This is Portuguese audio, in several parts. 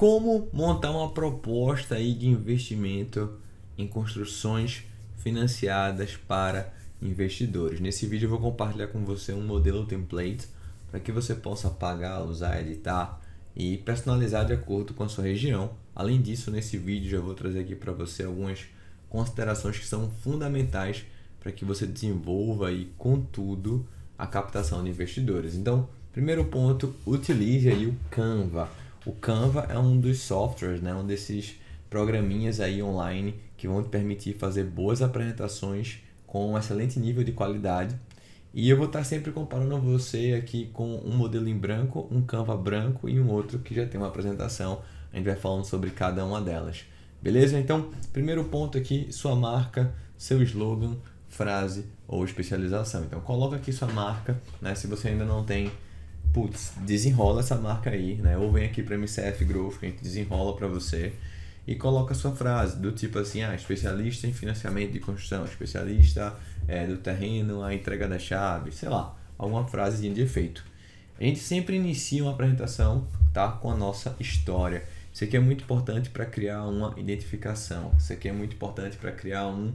Como montar uma proposta aí de investimento em construções financiadas para investidores. Nesse vídeo eu vou compartilhar com você um modelo template para que você possa pagar, usar, editar e personalizar de acordo com a sua região. Além disso, nesse vídeo já vou trazer aqui para você algumas considerações que são fundamentais para que você desenvolva aí, contudo, a captação de investidores. Então, primeiro ponto, utilize aí o Canva. O Canva é um dos softwares, né, um desses programinhas aí online que vão te permitir fazer boas apresentações com um excelente nível de qualidade. E eu vou estar sempre comparando você aqui com um modelo em branco, um Canva branco e um outro que já tem uma apresentação. A gente vai falando sobre cada uma delas. Beleza? Então, primeiro ponto aqui, sua marca, seu slogan, frase ou especialização. Então, coloca aqui sua marca, né? Se você ainda não tem, desenrola essa marca aí, né? Ou vem aqui para MCF Growth, que a gente desenrola para você. E coloca a sua frase, do tipo assim, especialista em financiamento de construção, especialista do terreno, a entrega da chave, sei lá, alguma frasezinha de efeito. A gente sempre inicia uma apresentação, tá, com a nossa história. Isso aqui é muito importante para criar uma identificação, isso aqui é muito importante para criar um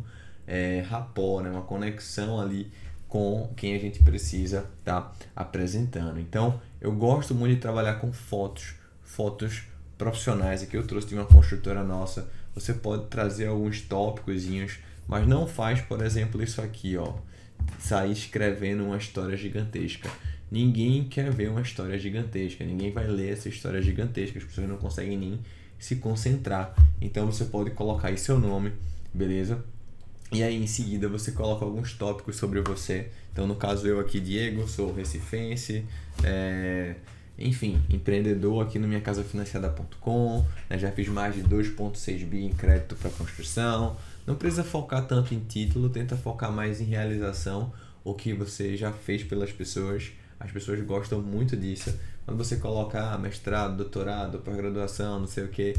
rapport, né, uma conexão ali com quem a gente precisa estar apresentando. Então, eu gosto muito de trabalhar com fotos profissionais. Aqui eu trouxe de uma construtora nossa. Você pode trazer alguns tópicozinhos, mas não faz, por exemplo, isso aqui, ó, sair escrevendo uma história gigantesca. Ninguém quer ver uma história gigantesca, ninguém vai ler essa história gigantesca, as pessoas não conseguem nem se concentrar. Então você pode colocar aí seu nome, beleza? E aí em seguida você coloca alguns tópicos sobre você. Então no caso eu aqui, Diego, sou recifense, enfim, empreendedor aqui no minhacasafinanciada.com, né? Já fiz mais de 2,6 bi em crédito para construção. Não precisa focar tanto em título, tenta focar mais em realização, o que você já fez pelas pessoas. As pessoas gostam muito disso. Quando você coloca mestrado, doutorado, pós-graduação, não sei o que,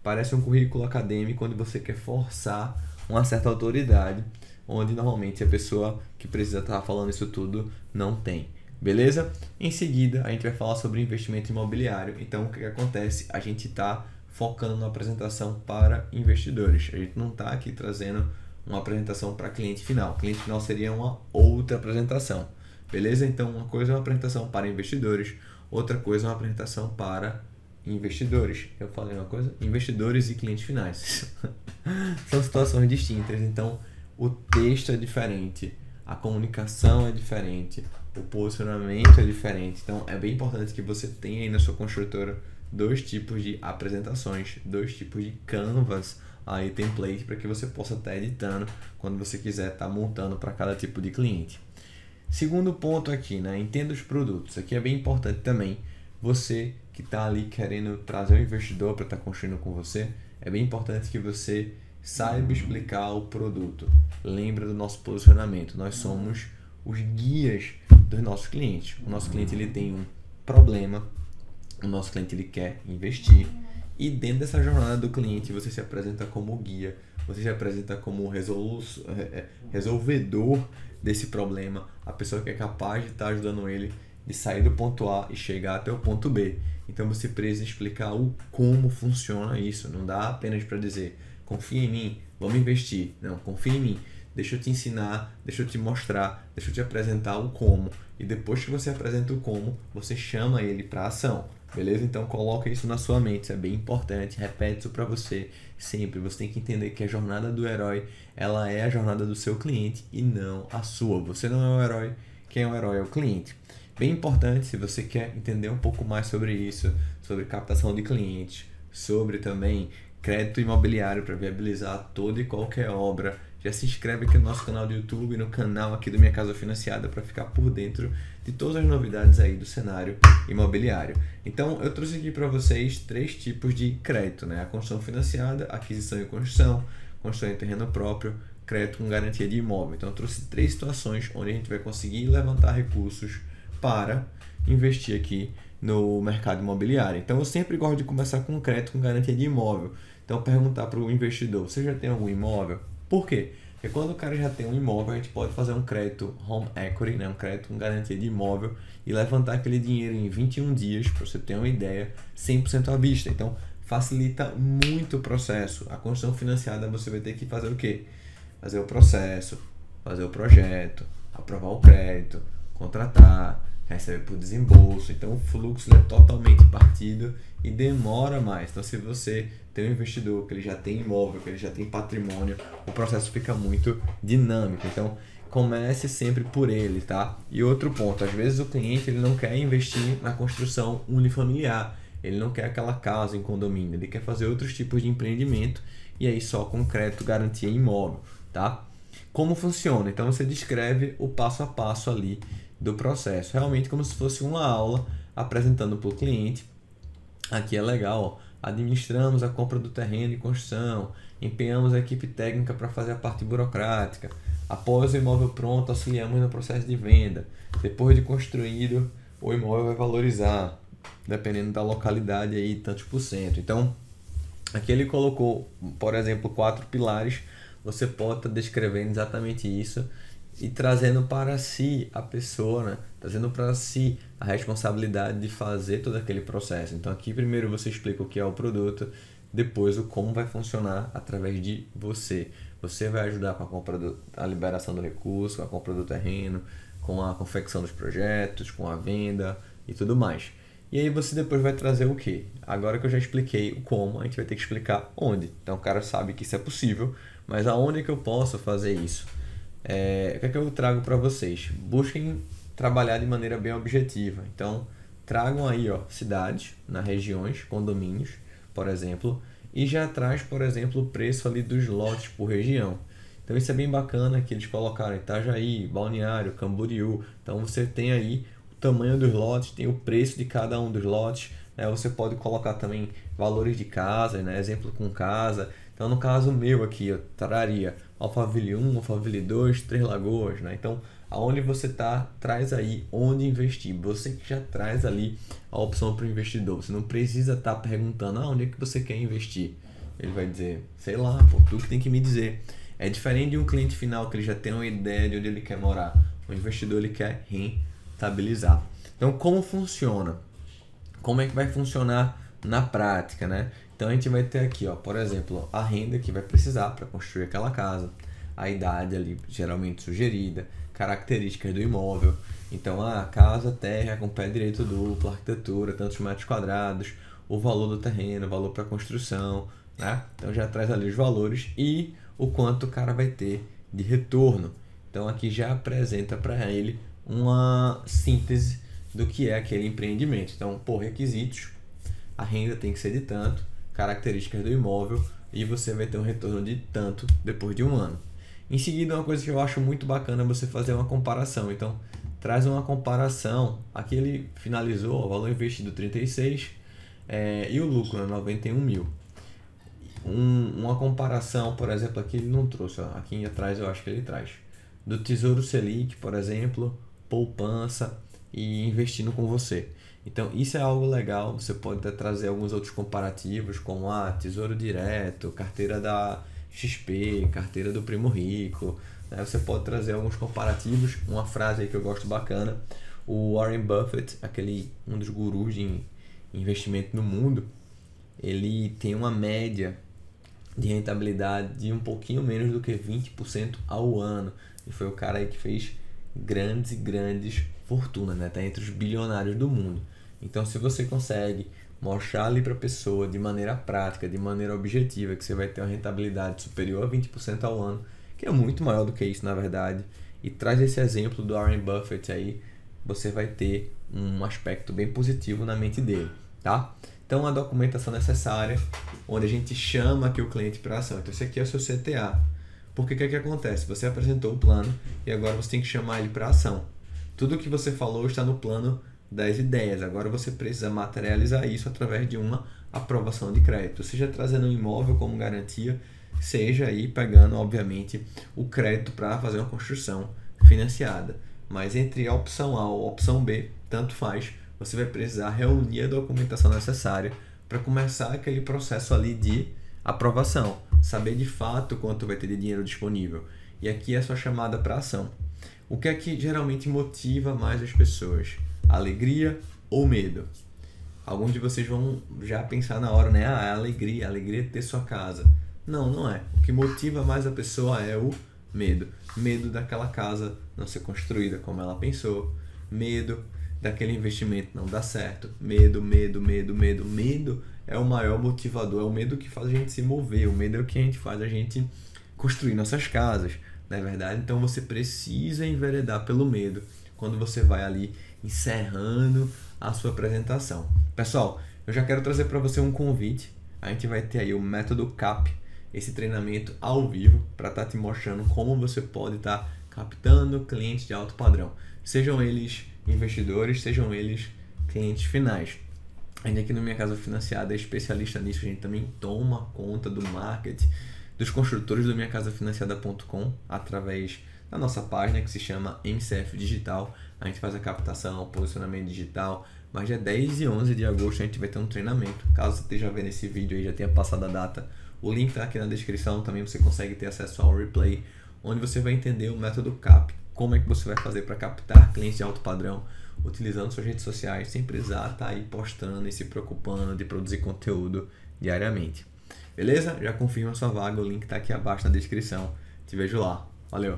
parece um currículo acadêmico onde você quer forçar uma certa autoridade, onde normalmente a pessoa que precisa estar falando isso tudo não tem. Beleza? Em seguida, a gente vai falar sobre investimento imobiliário. Então, o que acontece? A gente está focando na apresentação para investidores. A gente não está aqui trazendo uma apresentação para cliente final. Cliente final seria uma outra apresentação. Beleza? Então, uma coisa é uma apresentação para investidores, outra coisa é uma apresentação para investidores. Eu falei uma coisa? Investidores e clientes finais. São situações distintas. Então, o texto é diferente, a comunicação é diferente, o posicionamento é diferente. Então é bem importante que você tenha aí na sua construtora dois tipos de apresentações, dois tipos de canvas aí, template, para que você possa estar editando quando você quiser estar montando para cada tipo de cliente. Segundo ponto aqui, né? Entenda os produtos. Aqui é bem importante também. Você que está ali querendo trazer um investidor para estar construindo com você, é bem importante que você saiba explicar o produto. Lembra do nosso posicionamento. Nós somos os guias dos nossos clientes. O nosso cliente ele tem um problema, o nosso cliente ele quer investir, e dentro dessa jornada do cliente você se apresenta como guia, você se apresenta como resolvedor desse problema, a pessoa que é capaz de estar ajudando ele de sair do ponto A e chegar até o ponto B. Então você precisa explicar o como funciona isso. Não dá apenas para dizer confia em mim, vamos investir. Não, confia em mim, deixa eu te ensinar, deixa eu te mostrar, deixa eu te apresentar o como. E depois que você apresenta o como, você chama ele para ação. Beleza? Então coloca isso na sua mente, isso é bem importante, repete isso para você sempre. Você tem que entender que a jornada do herói, ela é a jornada do seu cliente e não a sua. Você não é o herói, quem é o herói é o cliente. Bem importante, se você quer entender um pouco mais sobre isso, sobre captação de clientes, sobre também crédito imobiliário para viabilizar toda e qualquer obra, já se inscreve aqui no nosso canal do YouTube, no canal aqui do Minha Casa Financiada, para ficar por dentro de todas as novidades aí do cenário imobiliário. Então eu trouxe aqui para vocês 3 tipos de crédito, né? A construção financiada, aquisição e construção em terreno próprio, crédito com garantia de imóvel. Então eu trouxe 3 situações onde a gente vai conseguir levantar recursos para investir aqui no mercado imobiliário. Então eu sempre gosto de começar com crédito com garantia de imóvel. Então perguntar para o investidor, você já tem algum imóvel? Por quê? Porque quando o cara já tem um imóvel, a gente pode fazer um crédito home equity, né? Um crédito com garantia de imóvel e levantar aquele dinheiro em 21 dias, para você ter uma ideia, 100% à vista. Então facilita muito o processo. A construção financiada você vai ter que fazer o quê? Fazer o processo, fazer o projeto, aprovar o crédito, contratar, receber por desembolso. Então o fluxo é totalmente partido e demora mais. Então se você tem um investidor que ele já tem imóvel, que ele já tem patrimônio, o processo fica muito dinâmico. Então comece sempre por ele, tá? E outro ponto, às vezes o cliente ele não quer investir na construção unifamiliar, ele não quer aquela casa em condomínio, ele quer fazer outros tipos de empreendimento e aí só com crédito, garantia imóvel, tá? Como funciona? Então você descreve o passo a passo ali do processo, realmente como se fosse uma aula apresentando para o cliente. Aqui é legal, ó. Administramos a compra do terreno e construção, empenhamos a equipe técnica para fazer a parte burocrática. Após o imóvel pronto, auxiliamos no processo de venda. Depois de construído, o imóvel vai valorizar, dependendo da localidade, aí, tantos por cento. Então, aqui ele colocou, por exemplo, 4 pilares. Você pode estar descrevendo exatamente isso e trazendo para si a pessoa, né? Trazendo para si a responsabilidade de fazer todo aquele processo. Então aqui primeiro você explica o que é o produto, depois o como vai funcionar através de você. Você vai ajudar com a compra a liberação do recurso, com a compra do terreno, com a confecção dos projetos, com a venda e tudo mais. E aí você depois vai trazer o que? Agora que eu já expliquei o como, a gente vai ter que explicar onde. Então o cara sabe que isso é possível, mas aonde é que eu posso fazer isso? O que é que eu trago para vocês? Busquem trabalhar de maneira bem objetiva. Então, tragam aí, ó, cidades, nas regiões, condomínios, por exemplo, e já traz, por exemplo, o preço ali dos lotes por região. Então, isso é bem bacana que eles colocaram Itajaí, Balneário, Camboriú. Então, você tem aí o tamanho dos lotes, tem o preço de cada um dos lotes, né? Você pode colocar também valores de casa, né? Exemplo com casa. Então, no caso meu aqui, eu traria Alphaville 1, Alphaville 2, Três Lagoas, né? Então, aonde você está, traz aí onde investir. Você que já traz ali a opção para o investidor. Você não precisa estar perguntando onde é que você quer investir. Ele vai dizer, sei lá, pô, tu que tem que me dizer. É diferente de um cliente final que ele já tem uma ideia de onde ele quer morar. O investidor ele quer rentabilizar. Então, como funciona? Como é que vai funcionar na prática, né? Então a gente vai ter aqui, ó, por exemplo, a renda que vai precisar para construir aquela casa, a idade ali geralmente sugerida, características do imóvel. Então a casa, terra com pé direito duplo, arquitetura, tantos metros quadrados, o valor do terreno, o valor para construção, né? Então já traz ali os valores e o quanto o cara vai ter de retorno. Então aqui já apresenta para ele uma síntese do que é aquele empreendimento. Então, por requisitos, a renda tem que ser de tanto, características do imóvel e você vai ter um retorno de tanto depois de um ano. Em seguida, uma coisa que eu acho muito bacana é você fazer uma comparação. Então, traz uma comparação. Aqui ele finalizou, o valor investido 36 e o lucro 91 mil. Uma comparação, por exemplo, aqui ele não trouxe, ó, aqui atrás eu acho que ele traz. Do Tesouro Selic, por exemplo, poupança e investindo com você. Então isso é algo legal, você pode até trazer alguns outros comparativos como Tesouro Direto, carteira da XP, carteira do Primo Rico, né? Você pode trazer alguns comparativos, uma frase aí que eu gosto bacana, o Warren Buffett, um dos gurus de investimento no mundo, ele tem uma média de rentabilidade de um pouquinho menos do que 20% ao ano, e foi o cara aí que fez grandes fortunas, né? Tá entre os bilionários do mundo. Então, se você consegue mostrar ali para a pessoa de maneira prática, de maneira objetiva, que você vai ter uma rentabilidade superior a 20% ao ano, que é muito maior do que isso, na verdade, e traz esse exemplo do Warren Buffett aí, você vai ter um aspecto bem positivo na mente dele, tá? Então, a documentação necessária, onde a gente chama aqui o cliente para ação. Então, esse aqui é o seu CTA. Porque o que acontece? Você apresentou o plano e agora você tem que chamar ele para ação. Tudo o que você falou está no plano das ideias. Agora você precisa materializar isso através de uma aprovação de crédito. Seja trazendo um imóvel como garantia, seja aí pegando, obviamente, o crédito para fazer uma construção financiada. Mas entre a opção A ou a opção B, tanto faz, você vai precisar reunir a documentação necessária para começar aquele processo ali de aprovação. Saber de fato quanto vai ter de dinheiro disponível. E aqui é a sua chamada para ação. O que geralmente motiva mais as pessoas? Alegria ou medo? Alguns de vocês vão já pensar na hora, né? Ah, é a alegria de ter sua casa. Não, não é. O que motiva mais a pessoa é o medo. Medo daquela casa não ser construída como ela pensou. Medo daquele investimento não dar certo. Medo, medo, medo, medo. Medo é o maior motivador. É o medo que faz a gente se mover. O medo é o que a gente faz a gente construir nossas casas, não é verdade? Então você precisa enveredar pelo medo quando você vai ali encerrando a sua apresentação. Pessoal, eu já quero trazer para você um convite. A gente vai ter aí o método CAP, esse treinamento ao vivo, para estar te mostrando como você pode estar captando clientes de alto padrão. Sejam eles investidores, sejam eles clientes finais. Ainda aqui no Minha Casa Financiada é especialista nisso, a gente também toma conta do marketing dos construtores do minhacasafinanciada.com através da nossa página que se chama MCF Digital. A gente faz a captação, posicionamento digital, mas dia 10 e 11 de agosto a gente vai ter um treinamento. Caso você esteja vendo esse vídeo aí, já tenha passado a data, o link está aqui na descrição, também você consegue ter acesso ao replay, onde você vai entender o método CAP, como é que você vai fazer para captar clientes de alto padrão, utilizando suas redes sociais, sem precisar estar aí postando e se preocupando de produzir conteúdo diariamente. Beleza? Já confirma sua vaga, o link está aqui abaixo na descrição. Te vejo lá. Valeu!